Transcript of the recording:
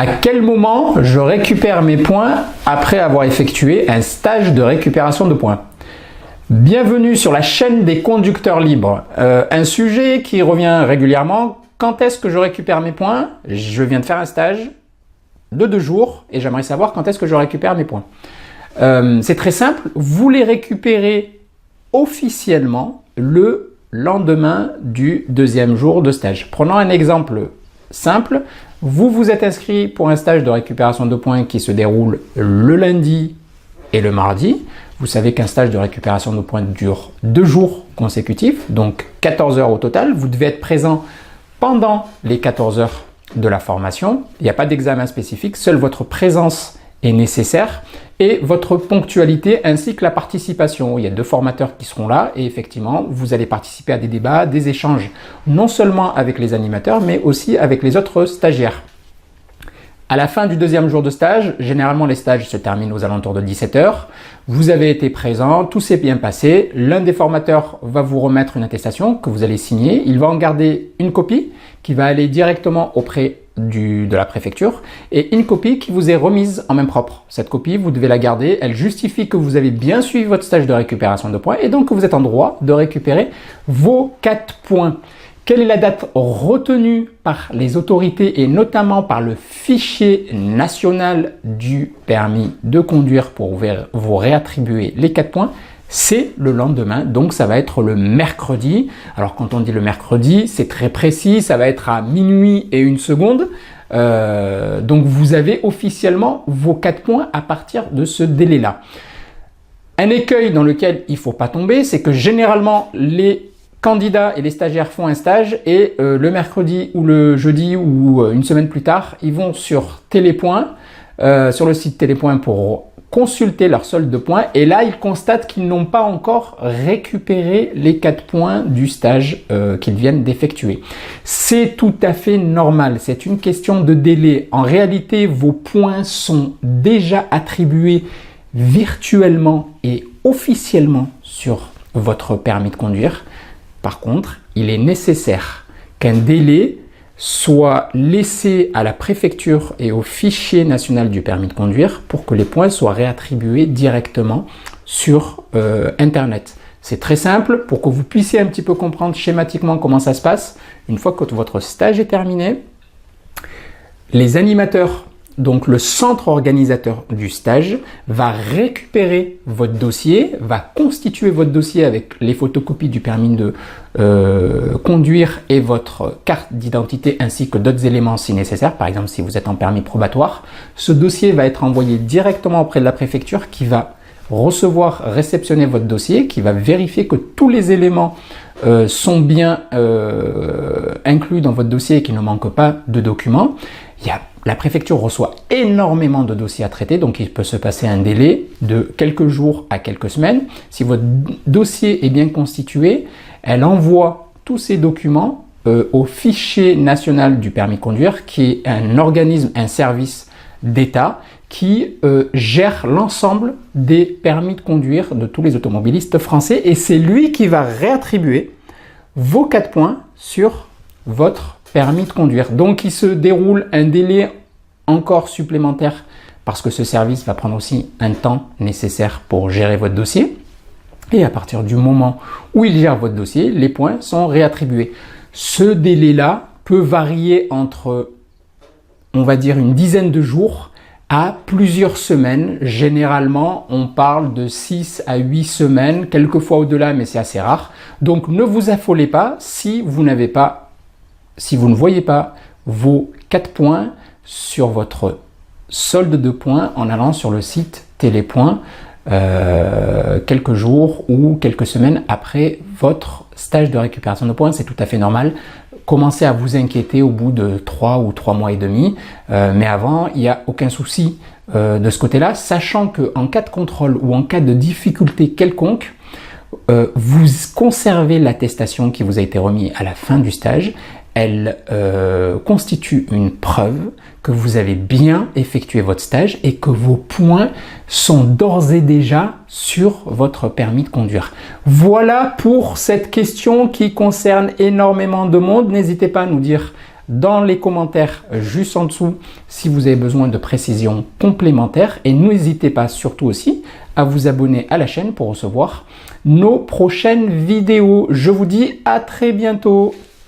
À quel moment je récupère mes points après avoir effectué un stage de récupération de points? Bienvenue sur la chaîne des conducteurs libres. Un sujet qui revient régulièrement. Quand est-ce que je récupère mes points? Je viens de faire un stage de 2 jours et j'aimerais savoir quand est-ce que je récupère mes points. C'est très simple. Vous les récupérez officiellement le lendemain du 2e jour de stage. Prenons un exemple simple. Vous vous êtes inscrit pour un stage de récupération de points qui se déroule le lundi et le mardi. Vous savez qu'un stage de récupération de points dure 2 jours consécutifs, donc 14 heures au total. Vous devez être présent pendant les 14 heures de la formation. Il n'y a pas d'examen spécifique, seule votre présence est nécessaire et votre ponctualité ainsi que la participation. Il y a 2 formateurs qui seront là et effectivement, vous allez participer à des débats, des échanges, non seulement avec les animateurs, mais aussi avec les autres stagiaires. À la fin du 2e jour de stage, généralement les stages se terminent aux alentours de 17 heures. Vous avez été présent, tout s'est bien passé. L'un des formateurs va vous remettre une attestation que vous allez signer. Il va en garder une copie qui va aller directement auprès de la préfecture et une copie qui vous est remise en main propre. Cette copie, vous devez la garder. Elle justifie que vous avez bien suivi votre stage de récupération de points et donc que vous êtes en droit de récupérer vos 4 points. Quelle est la date retenue par les autorités et notamment par le fichier national du permis de conduire pour vous réattribuer les 4 points? C'est le lendemain, donc ça va être le mercredi. Alors quand on dit le mercredi, c'est très précis, ça va être à minuit et 1 seconde. Donc vous avez officiellement vos 4 points à partir de ce délai-là. Un écueil dans lequel il ne faut pas tomber, c'est que généralement les candidats et les stagiaires font un stage et le mercredi ou le jeudi ou une semaine plus tard, ils vont sur Télépoint, sur le site Télépoint pour consulter leur solde de points et là, ils constatent qu'ils n'ont pas encore récupéré les 4 points du stage qu'ils viennent d'effectuer. C'est tout à fait normal, c'est une question de délai. En réalité, vos points sont déjà attribués virtuellement et officiellement sur votre permis de conduire. Par contre, il est nécessaire qu'un délai soit laissé à la préfecture et au fichier national du permis de conduire pour que les points soient réattribués directement sur Internet. C'est très simple pour que vous puissiez un petit peu comprendre schématiquement comment ça se passe. Une fois que votre stage est terminé, les animateurs, donc le centre organisateur du stage, va récupérer votre dossier, va constituer votre dossier avec les photocopies du permis de conduire et votre carte d'identité ainsi que d'autres éléments si nécessaire. Par exemple, si vous êtes en permis probatoire, ce dossier va être envoyé directement auprès de la préfecture qui va réceptionner votre dossier, qui va vérifier que tous les éléments sont bien inclus dans votre dossier et qu'il ne manque pas de documents. La préfecture reçoit énormément de dossiers à traiter, donc il peut se passer un délai de quelques jours à quelques semaines. Si votre dossier est bien constitué, elle envoie tous ces documents au fichier national du permis de conduire, qui est un organisme, un service d'État qui gère l'ensemble des permis de conduire de tous les automobilistes français et c'est lui qui va réattribuer vos 4 points sur votre permis de conduire. Donc, il se déroule un délai encore supplémentaire parce que ce service va prendre aussi un temps nécessaire pour gérer votre dossier. Et à partir du moment où il gère votre dossier, les points sont réattribués. Ce délai-là peut varier entre, on va dire, une dizaine de jours à plusieurs semaines. Généralement, on parle de 6 à 8 semaines, quelquefois au-delà, mais c'est assez rare. Donc, ne vous affolez pas si vous ne voyez pas vos 4 points sur votre solde de points en allant sur le site Télépoint quelques jours ou quelques semaines après votre stage de récupération de points. C'est tout à fait normal. Commencez à vous inquiéter au bout de 3 ou 3 mois et demi. Mais avant, il n'y a aucun souci de ce côté-là, sachant qu'en cas de contrôle ou en cas de difficulté quelconque, vous conservez l'attestation qui vous a été remise à la fin du stage. Elle constitue une preuve que vous avez bien effectué votre stage et que vos points sont d'ores et déjà sur votre permis de conduire. Voilà pour cette question qui concerne énormément de monde. N'hésitez pas à nous dire dans les commentaires juste en dessous si vous avez besoin de précisions complémentaires et n'hésitez pas surtout aussi à vous abonner à la chaîne pour recevoir nos prochaines vidéos. Je vous dis à très bientôt.